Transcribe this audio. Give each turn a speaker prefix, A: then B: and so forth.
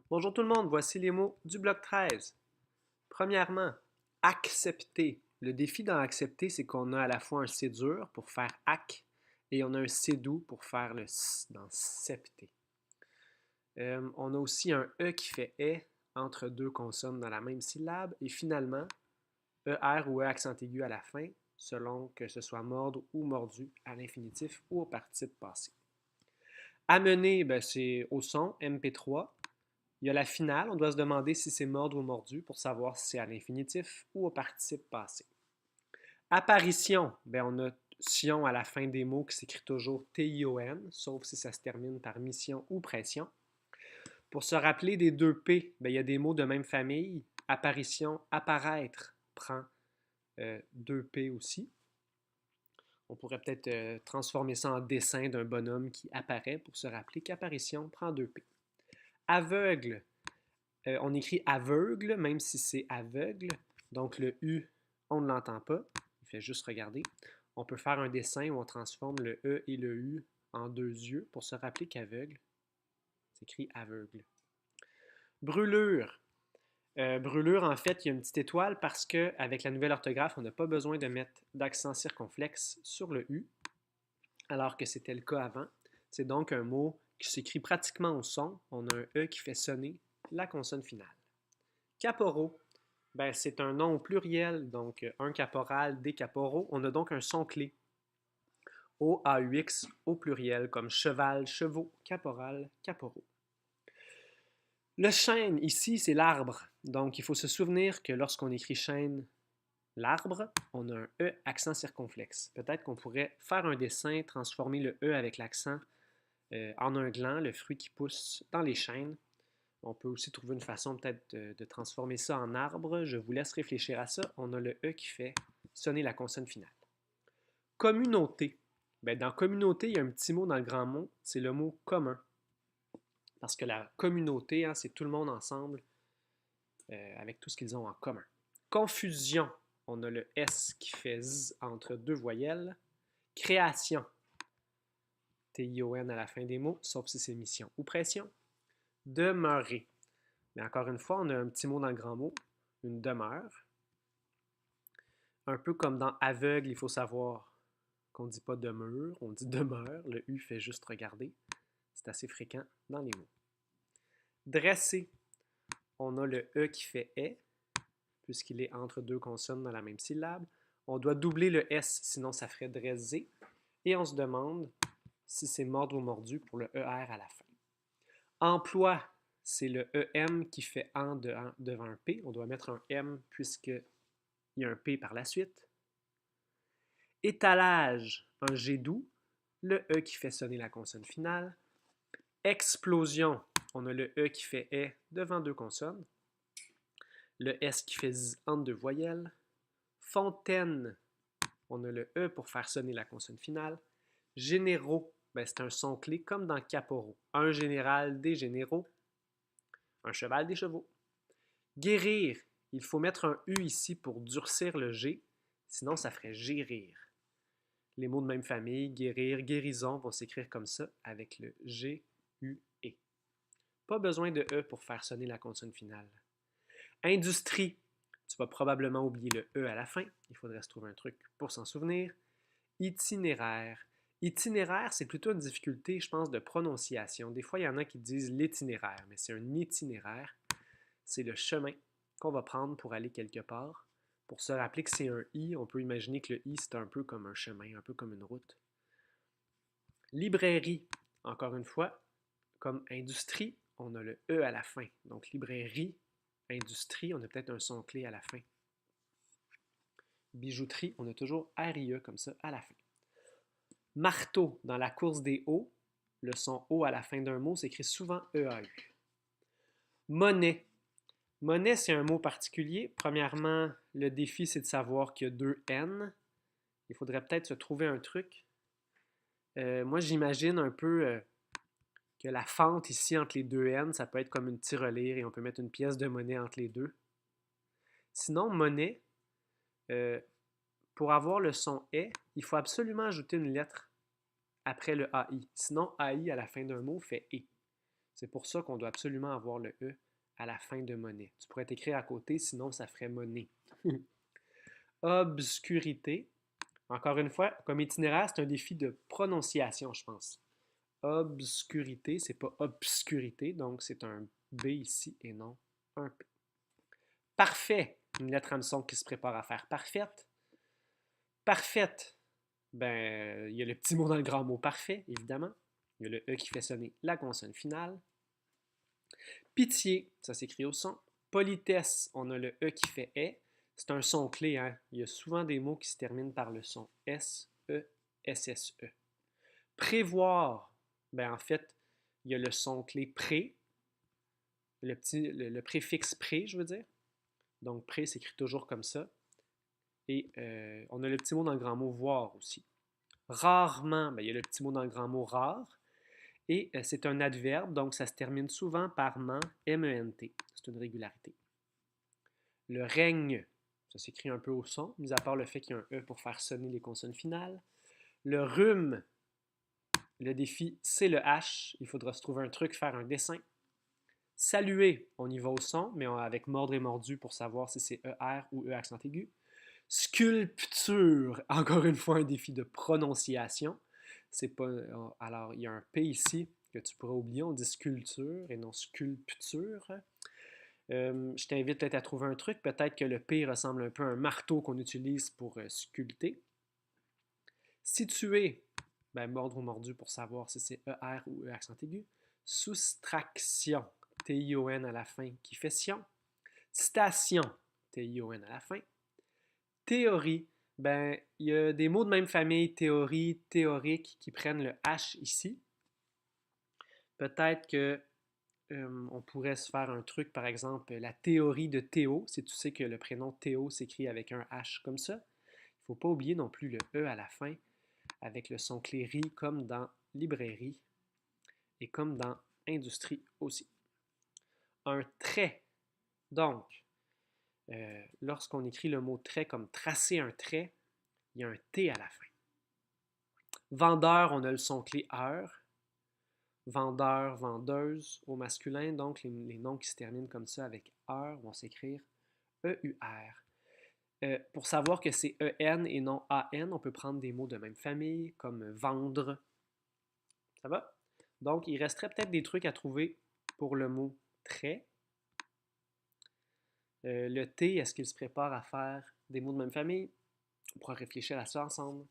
A: Bonjour tout le monde, voici les mots du bloc 13. Premièrement, accepter. Le défi dans accepter, c'est qu'on a à la fois un C dur pour faire ac et on a un C doux pour faire le S dans septer. On a aussi un E qui fait E entre deux consonnes dans la même syllabe et finalement, ER ou E accent aigu à la fin, selon que ce soit mordre ou mordu à l'infinitif ou au participe passé. Amener, ben, c'est au son, MP3. Il y a la finale, on doit se demander si c'est mordre ou mordu pour savoir si c'est à l'infinitif ou au participe passé. Apparition, ben on a sion à la fin des mots qui s'écrit toujours T-I-O-N, sauf si ça se termine par mission ou pression. Pour se rappeler des deux P, ben il y a des mots de même famille. Apparition, apparaître prend deux P aussi. On pourrait peut-être transformer ça en dessin d'un bonhomme qui apparaît pour se rappeler qu'apparition prend deux P. Aveugle, on écrit aveugle, même si c'est aveugle. Donc le U, on ne l'entend pas. Il fait juste regarder. On peut faire un dessin où on transforme le E et le U en deux yeux pour se rappeler qu'aveugle, c'est écrit aveugle. Brûlure. Brûlure, en fait, il y a une petite étoile parce qu'avec la nouvelle orthographe, on n'a pas besoin de mettre d'accent circonflexe sur le U, alors que c'était le cas avant. C'est donc un mot qui s'écrit pratiquement au son. On a un E qui fait sonner la consonne finale. Caporaux, ben, c'est un nom au pluriel, donc un caporal, des caporaux. On a donc un son clé. O-A-U-X au pluriel, comme cheval, chevaux, caporal, caporaux. Le chêne, ici, c'est l'arbre. Donc, il faut se souvenir que lorsqu'on écrit chêne, l'arbre, on a un E accent circonflexe. Peut-être qu'on pourrait faire un dessin, transformer le E avec l'accent en un gland, le fruit qui pousse dans les chênes. On peut aussi trouver une façon peut-être de transformer ça en arbre. Je vous laisse réfléchir à ça. On a le E qui fait sonner la consonne finale. Communauté. Bien, dans communauté, il y a un petit mot dans le grand mot, c'est le mot commun. Parce que la communauté, hein, c'est tout le monde ensemble avec tout ce qu'ils ont en commun. Confusion. On a le S qui fait Z entre deux voyelles. Création. T-I-O-N à la fin des mots, sauf si c'est mission ou pression. Demeurer. Mais encore une fois, on a un petit mot dans le grand mot, une demeure. Un peu comme dans aveugle, il faut savoir qu'on ne dit pas demeure, on dit demeure. Le U fait juste regarder. C'est assez fréquent dans les mots. Dresser. On a le E qui fait est, puisqu'il est entre deux consonnes dans la même syllabe. On doit doubler le S, sinon ça ferait dresser. Et on se demande si c'est mordre ou mordu pour le ER à la fin. Emploi, c'est le EM qui fait en devant un P. On doit mettre un M puisqu'il y a un P par la suite. Étalage, un G doux. Le E qui fait sonner la consonne finale. Explosion, on a le E qui fait E devant deux consonnes. Le S qui fait Z entre deux voyelles. Fontaine, on a le E pour faire sonner la consonne finale. Généraux, ben c'est un son clé comme dans caporaux. Un général, des généraux. Un cheval, des chevaux. Guérir, il faut mettre un U ici pour durcir le G, sinon ça ferait gérir. Les mots de même famille, guérir, guérison, vont s'écrire comme ça avec le G, U, E. Pas besoin de E pour faire sonner la consonne finale. Industrie, tu vas probablement oublier le E à la fin. Il faudrait se trouver un truc pour s'en souvenir. Itinéraire. Itinéraire, c'est plutôt une difficulté, je pense, de prononciation. Des fois, il y en a qui disent l'itinéraire, mais c'est un itinéraire. C'est le chemin qu'on va prendre pour aller quelque part. Pour se rappeler que c'est un I, on peut imaginer que le I, c'est un peu comme un chemin, un peu comme une route. Librairie, encore une fois, comme industrie, on a le E à la fin. Donc librairie, industrie, on a peut-être un son clé à la fin. Bijouterie, on a toujours RIE comme ça à la fin. Marteau, dans la course des O, le son O à la fin d'un mot s'écrit souvent EAU. Monnaie. Monnaie, c'est un mot particulier. Premièrement, le défi, c'est de savoir qu'il y a deux N. Il faudrait peut-être se trouver un truc. Moi, j'imagine un peu que la fente ici entre les deux N, ça peut être comme une tirelire et on peut mettre une pièce de monnaie entre les deux. Sinon, monnaie, euh, pour avoir le son est, il faut absolument ajouter une lettre après le AI. Sinon, AI à la fin d'un mot fait et. C'est pour ça qu'on doit absolument avoir le E à la fin de monnaie. Tu pourrais t'écrire à côté, sinon ça ferait monnaie. Obscurité. Encore une fois, comme itinéraire, c'est un défi de prononciation, je pense. Obscurité, c'est pas obscurité, donc c'est un B ici et non un P. Parfait, une lettre hameçon qui se prépare à faire parfaite. Parfaite, ben, il y a le petit mot dans le grand mot parfait, évidemment. Il y a le E qui fait sonner la consonne finale. Pitié, ça s'écrit au son. Politesse, on a le E qui fait est. C'est un son clé, hein? Il y a souvent des mots qui se terminent par le son S-E, S-S-E. Prévoir, ben en fait, il y a le son clé pré, le préfixe pré, je veux dire. Donc pré s'écrit toujours comme ça. Et on a le petit mot dans le grand mot voir aussi. Rarement, ben, il y a le petit mot dans le grand mot rare. Et c'est un adverbe, donc ça se termine souvent par ment, M-E-N-T. C'est une régularité. Le règne, ça s'écrit un peu au son, mis à part le fait qu'il y a un E pour faire sonner les consonnes finales. Le rhume, le défi, c'est le H. Il faudra se trouver un truc, faire un dessin. Saluer, on y va au son, mais avec mordre et mordu pour savoir si c'est ER ou E accent aigu. Sculpture, encore une fois un défi de prononciation. C'est pas, alors, il y a un P ici que tu pourrais oublier, on dit sculpture et non sculpture. Je t'invite peut-être à trouver un truc, peut-être que le P ressemble un peu à un marteau qu'on utilise pour sculpter. Situer, ben, mordre ou mordu pour savoir si c'est ER ou E accent aigu. Soustraction, T-I-O-N à la fin, qui fait sion. Station, T-I-O-N à la fin. Théorie, ben, il y a des mots de même famille, théorie, théorique, qui prennent le H ici. Peut-être que on pourrait se faire un truc, par exemple, la théorie de Théo, si tu sais que le prénom Théo s'écrit avec un H comme ça. Il ne faut pas oublier non plus le E à la fin, avec le son cléri, comme dans librairie et comme dans industrie aussi. Un trait. Donc, lorsqu'on écrit le mot trait comme tracer un trait, il y a un T à la fin. Vendeur, on a le son clé heure. Vendeur, vendeuse au masculin, donc les noms qui se terminent comme ça avec heure vont s'écrire E-U-R. Pour savoir que c'est E-N et non A-N, on peut prendre des mots de même famille comme vendre. Ça va? Donc, il resterait peut-être des trucs à trouver pour le mot trait. Le T, est-ce qu'il se prépare à faire des mots de même famille? On pourra réfléchir à ça ensemble.